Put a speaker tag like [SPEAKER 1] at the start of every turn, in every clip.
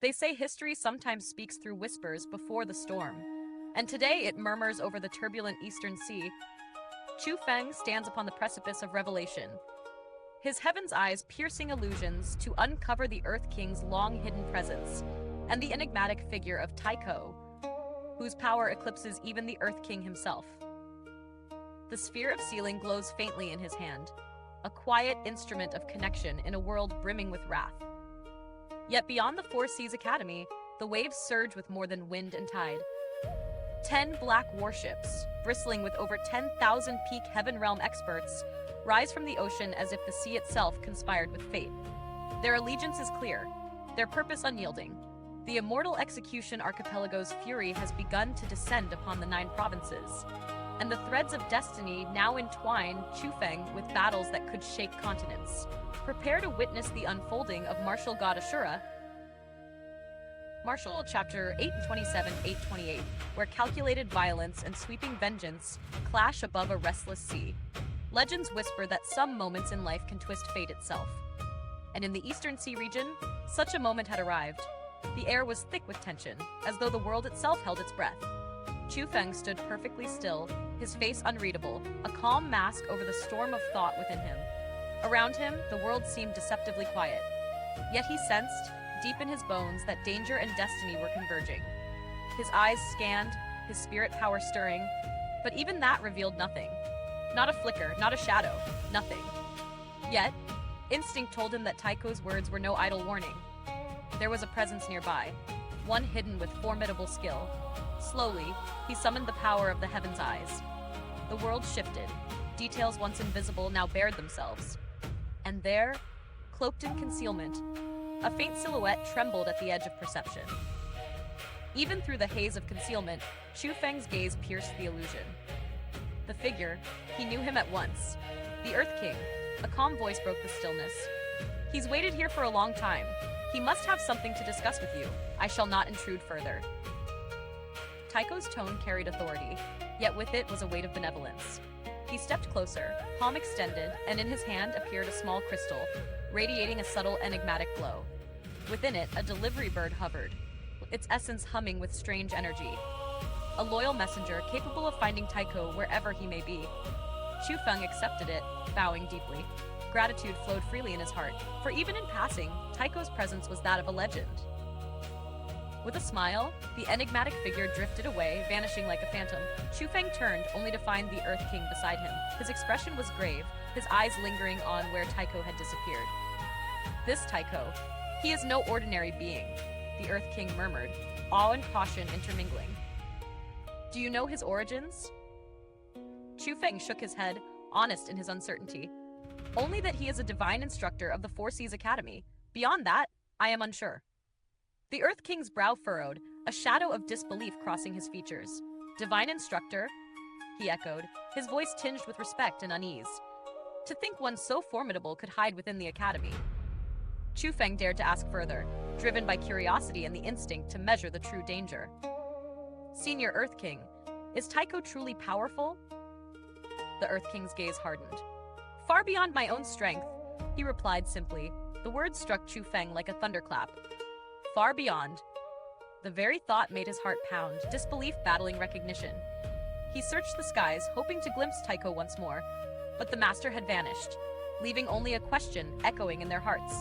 [SPEAKER 1] They say history sometimes speaks through whispers before the storm, and today it murmurs over the turbulent eastern sea. Chu Feng stands upon the precipice of revelation, his heaven's eyes piercing illusions to uncover the Earth King's long-hidden presence, and the enigmatic figure of Taikou, whose power eclipses even the Earth King himself. The sphere of sealing glows faintly in his hand, a quiet instrument of connection in a world brimming with wrath. Yet beyond the Four Seas Academy, the waves surge with more than wind and tide. 10 black warships, bristling with over 10,000 peak Heaven Realm experts, rise from the ocean as if the sea itself conspired with fate. Their allegiance is clear, their purpose unyielding. The Immortal Execution Archipelago's fury has begun to descend upon the 9 provinces, and the threads of destiny now entwine Chu Feng with battles that could shake continents. Prepare to witness the unfolding of martial God Asura. Martial Chapter 827, 828, where calculated violence and sweeping vengeance clash above a restless sea. Legends whisper that some moments in life can twist fate itself. And in the Eastern Sea region, such a moment had arrived. The air was thick with tension, as though the world itself held its breath. Chu Feng stood perfectly still, his face unreadable, a calm mask over the storm of thought within him. Around him, the world seemed deceptively quiet. Yet he sensed, deep in his bones, that danger and destiny were converging. His eyes scanned, his spirit power stirring, but even that revealed nothing. Not a flicker, not a shadow, nothing. Yet, instinct told him that Taikou's words were no idle warning. There was a presence nearby, one hidden with formidable skill. Slowly, he summoned the power of the heaven's eyes. The world shifted. Details once invisible now bared themselves. And there, cloaked in concealment, a faint silhouette trembled at the edge of perception. Even through the haze of concealment, Chu Feng's gaze pierced the illusion. The figure, he knew him at once. The Earth King. A calm voice broke the stillness. He's waited here for a long time. He must have something to discuss with you. I shall not intrude further. Taikou's tone carried authority, yet with it was a weight of benevolence. He stepped closer, palm extended, and in his hand appeared a small crystal, radiating a subtle enigmatic glow. Within it, a delivery bird hovered, its essence humming with strange energy. A loyal messenger capable of finding Taikou wherever he may be. Chu Feng accepted it, bowing deeply. Gratitude flowed freely in his heart, for even in passing, Taikou's presence was that of a legend. With a smile, the enigmatic figure drifted away, vanishing like a phantom. Chu Feng turned, only to find the Earth King beside him. His expression was grave, his eyes lingering on where Taikou had disappeared. This Taikou, he is no ordinary being, the Earth King murmured, awe and caution intermingling. Do you know his origins? Chu Feng shook his head, honest in his uncertainty. Only that he is a divine instructor of the Four Seas Academy. Beyond that, I am unsure. The Earth King's brow furrowed, a shadow of disbelief crossing his features. Divine instructor? He echoed, his voice tinged with respect and unease. To think one so formidable could hide within the academy. Chu Feng dared to ask further, driven by curiosity and the instinct to measure the true danger. Senior Earth King, is Taikou truly powerful? The Earth King's gaze hardened. Far beyond my own strength, he replied simply. The words struck Chu Feng like a thunderclap. Far beyond. The very thought made his heart pound, disbelief battling recognition. He searched the skies, hoping to glimpse Taikou once more, but the master had vanished, leaving only a question echoing in their hearts.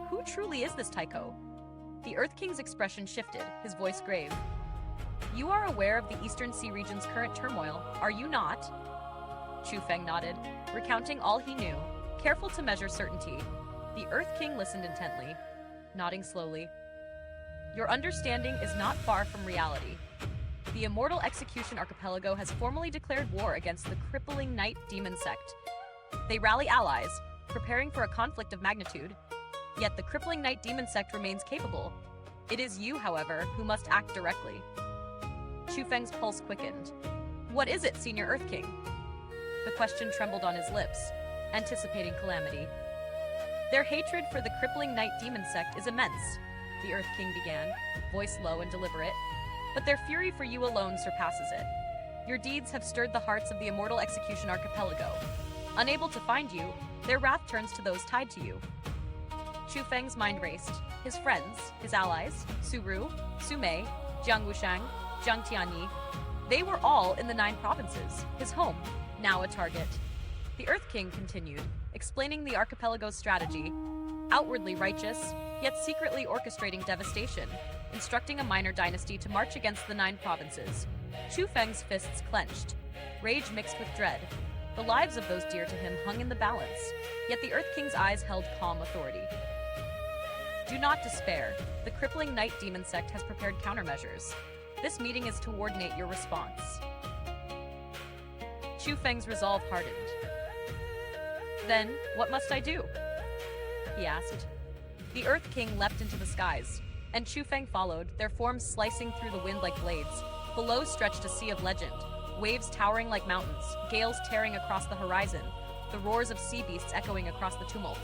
[SPEAKER 1] Who truly is this Taikou? The Earth King's expression shifted, his voice grave. You are aware of the Eastern Sea region's current turmoil, are you not? Chu Feng nodded, recounting all he knew, careful to measure certainty. The Earth King listened intently, nodding slowly. Your understanding is not far from reality. The Immortal Execution Archipelago has formally declared war against the crippling night demon sect. They rally allies, preparing for a conflict of magnitude. Yet the crippling night demon sect remains capable. It is you, however, who must act directly. Chu Feng's pulse quickened. What is it, Senior Earth King? The question trembled on his lips, anticipating calamity. Their hatred for the crippling night demon sect is immense, the Earth King began, voice low and deliberate, but their fury for you alone surpasses it. Your deeds have stirred the hearts of the Immortal Execution Archipelago. Unable to find you, their wrath turns to those tied to you. Chu Feng's mind raced. His friends, his allies, Su Ru, Su Mei, Jiang Wushang, Jiang Tianyi, they were all in the 9 provinces, his home, now a target. The Earth King continued, explaining the archipelago's strategy, outwardly righteous, yet secretly orchestrating devastation, instructing a minor dynasty to march against the 9 provinces. Chu Feng's fists clenched, rage mixed with dread. The lives of those dear to him hung in the balance, yet the Earth King's eyes held calm authority. Do not despair. The crippling night demon sect has prepared countermeasures. This meeting is to coordinate your response. Chu Feng's resolve hardened. Then, what must I do? He asked. The Earth King leapt into the skies, and Chu Feng followed, their forms slicing through the wind like blades. Below stretched a sea of legend, waves towering like mountains, gales tearing across the horizon, the roars of sea beasts echoing across the tumult.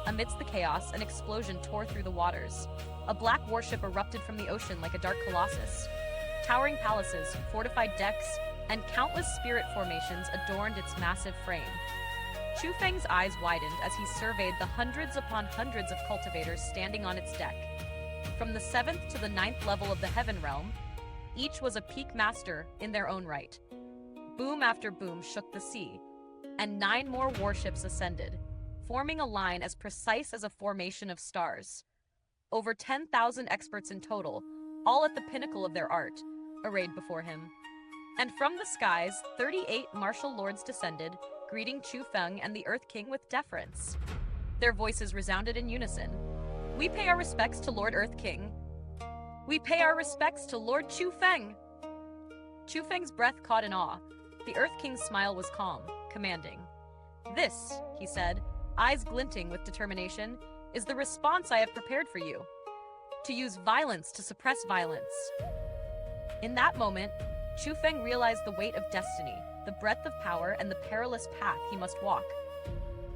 [SPEAKER 1] Amidst the chaos, an explosion tore through the waters. A black warship erupted from the ocean like a dark colossus. Towering palaces, fortified decks, and countless spirit formations adorned its massive frame. Chu Feng's eyes widened as he surveyed the hundreds upon hundreds of cultivators standing on its deck. From the 7th to the 9th level of the Heaven Realm, each was a peak master in their own right. Boom after boom shook the sea, and 9 more warships ascended, forming a line as precise as a formation of stars. Over 10,000 experts in total, all at the pinnacle of their art, arrayed before him. And from the skies, 38 martial lords descended, greeting Chu Feng and the Earth King with deference. Their voices resounded in unison. We pay our respects to Lord Earth King. We pay our respects to Lord Chu Feng. Chu Feng's breath caught in awe. The Earth King's smile was calm, commanding. This, he said, eyes glinting with determination, is the response I have prepared for you. To use violence to suppress violence. In that moment, Chu Feng realized the weight of destiny, the breadth of power, and the perilous path he must walk.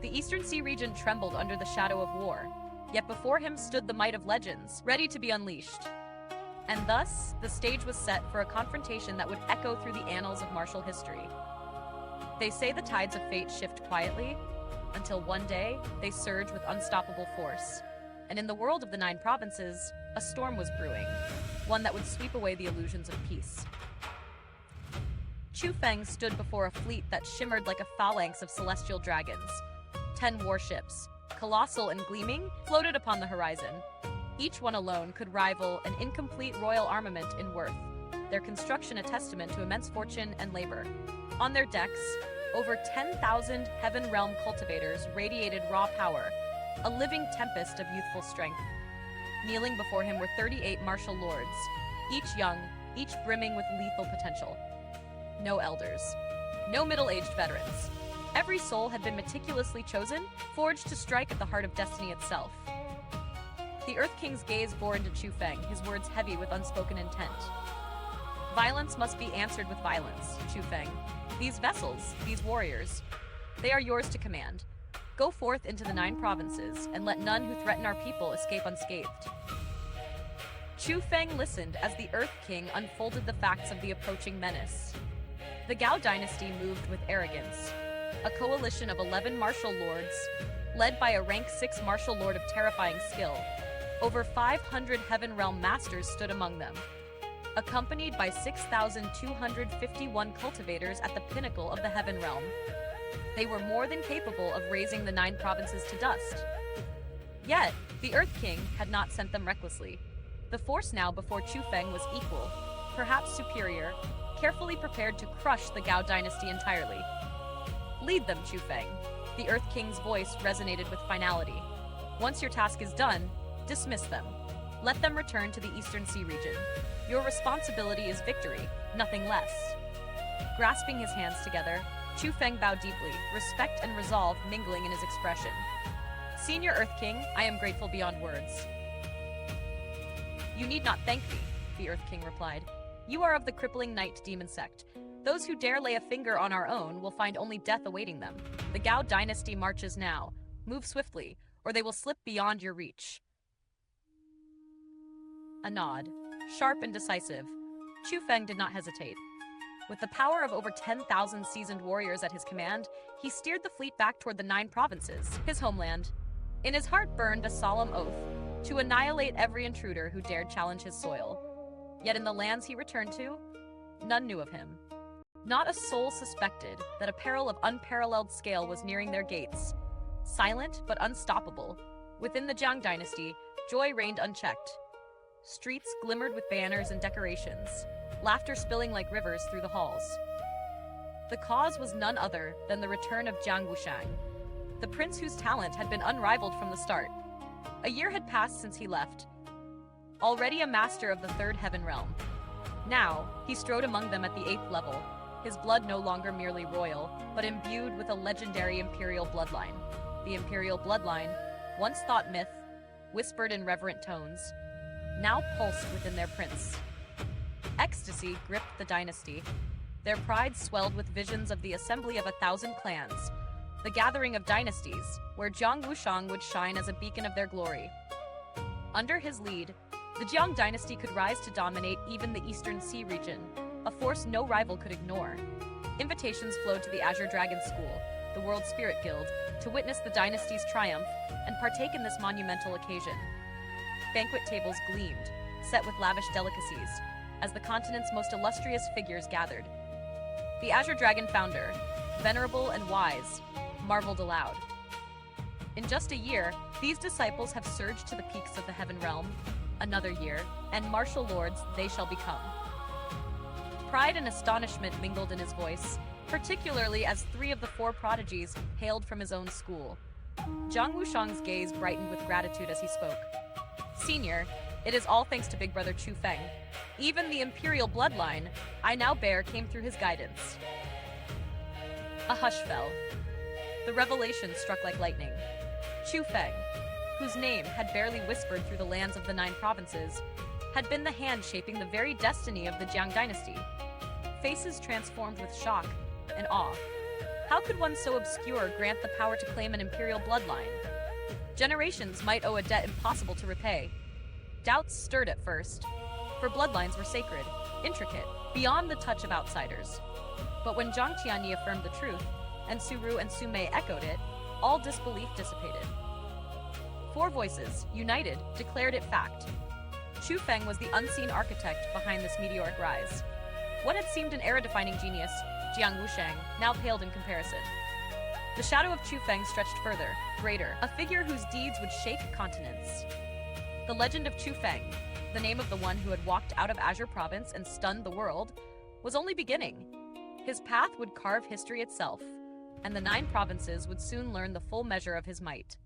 [SPEAKER 1] The Eastern Sea region trembled under the shadow of war, yet before him stood the might of legends, ready to be unleashed. And thus, the stage was set for a confrontation that would echo through the annals of martial history. They say the tides of fate shift quietly, until one day, they surge with unstoppable force. And in the world of the 9 provinces, a storm was brewing, one that would sweep away the illusions of peace. Chu Feng stood before a fleet that shimmered like a phalanx of celestial dragons. 10 warships, colossal and gleaming, floated upon the horizon. Each one alone could rival an incomplete royal armament in worth, their construction a testament to immense fortune and labor. On their decks, over 10,000 Heaven Realm cultivators radiated raw power, a living tempest of youthful strength. Kneeling before him were 38 martial lords, each young, each brimming with lethal potential. No elders, no middle-aged veterans. Every soul had been meticulously chosen, forged to strike at the heart of destiny itself. The Earth King's gaze bore into Chu Feng, his words heavy with unspoken intent. Violence must be answered with violence, Chu Feng. These vessels, these warriors, they are yours to command. Go forth into the 9 provinces, and let none who threaten our people escape unscathed. Chu Feng listened as the Earth King unfolded the facts of the approaching menace. The Gao dynasty moved with arrogance. A coalition of 11 martial lords, led by a rank 6 martial lord of terrifying skill. Over 500 Heaven Realm masters stood among them, accompanied by 6,251 cultivators at the pinnacle of the Heaven Realm. They were more than capable of razing the 9 provinces to dust. Yet, the Earth King had not sent them recklessly. The force now before Chu Feng was equal, perhaps superior, carefully prepared to crush the Gao dynasty entirely. Lead them, Chu Feng. The Earth King's voice resonated with finality. Once your task is done, dismiss them. Let them return to the Eastern Sea region. Your responsibility is victory, nothing less. Grasping his hands together, Chu Feng bowed deeply, respect and resolve mingling in his expression. Senior Earth King, I am grateful beyond words. You need not thank me, the Earth King replied. You are of the crippling night demon sect. Those who dare lay a finger on our own will find only death awaiting them. The Gao dynasty marches now. Move swiftly, or they will slip beyond your reach. A nod, sharp and decisive. Chu Feng did not hesitate. With the power of over 10,000 seasoned warriors at his command, he steered the fleet back toward the 9 provinces, his homeland. In his heart burned a solemn oath to annihilate every intruder who dared challenge his soil. Yet in the lands he returned to, none knew of him. Not a soul suspected that a peril of unparalleled scale was nearing their gates. Silent but unstoppable, within the Jiang dynasty, joy reigned unchecked. Streets glimmered with banners and decorations, laughter spilling like rivers through the halls. The cause was none other than the return of Jiang Wushang, the prince whose talent had been unrivaled from the start. A year had passed since he left, already a master of the third heaven realm. Now, he strode among them at the 8th level, his blood no longer merely royal, but imbued with a legendary imperial bloodline. The imperial bloodline, once thought myth, whispered in reverent tones, now pulsed within their prince. Ecstasy gripped the dynasty. Their pride swelled with visions of the assembly of 1,000 clans, the gathering of dynasties, where Jiang Wushang would shine as a beacon of their glory. Under his lead, the Jiang dynasty could rise to dominate even the Eastern Sea region, a force no rival could ignore. Invitations flowed to the Azure Dragon School, the World Spirit Guild, to witness the dynasty's triumph and partake in this monumental occasion. Banquet tables gleamed, set with lavish delicacies, as the continent's most illustrious figures gathered. The Azure Dragon founder, venerable and wise, marveled aloud. In just a year, these disciples have surged to the peaks of the heaven realm. Another year, and martial lords they shall become. Pride and astonishment mingled in his voice, particularly as 3 of the 4 prodigies hailed from his own school. Jiang Wushang's gaze brightened with gratitude as he spoke. Senior, it is all thanks to big brother Chu Feng. Even the imperial bloodline I now bear came through his guidance. A hush fell. The revelation struck like lightning. Chu Feng, whose name had barely whispered through the lands of the 9 provinces, had been the hand shaping the very destiny of the Jiang dynasty. Faces transformed with shock and awe. How could one so obscure grant the power to claim an imperial bloodline? Generations might owe a debt impossible to repay. Doubts stirred at first, for bloodlines were sacred, intricate, beyond the touch of outsiders. But when Zhang Tianyi affirmed the truth, and Suru and Sumei echoed it, all disbelief dissipated. 4 voices, united, declared it fact. Chu Feng was the unseen architect behind this meteoric rise. What had seemed an era-defining genius, Jiang Wushang, now paled in comparison. The shadow of Chu Feng stretched further, greater, a figure whose deeds would shake continents. The legend of Chu Feng, the name of the one who had walked out of Azure Province and stunned the world, was only beginning. His path would carve history itself, and the 9 provinces would soon learn the full measure of his might.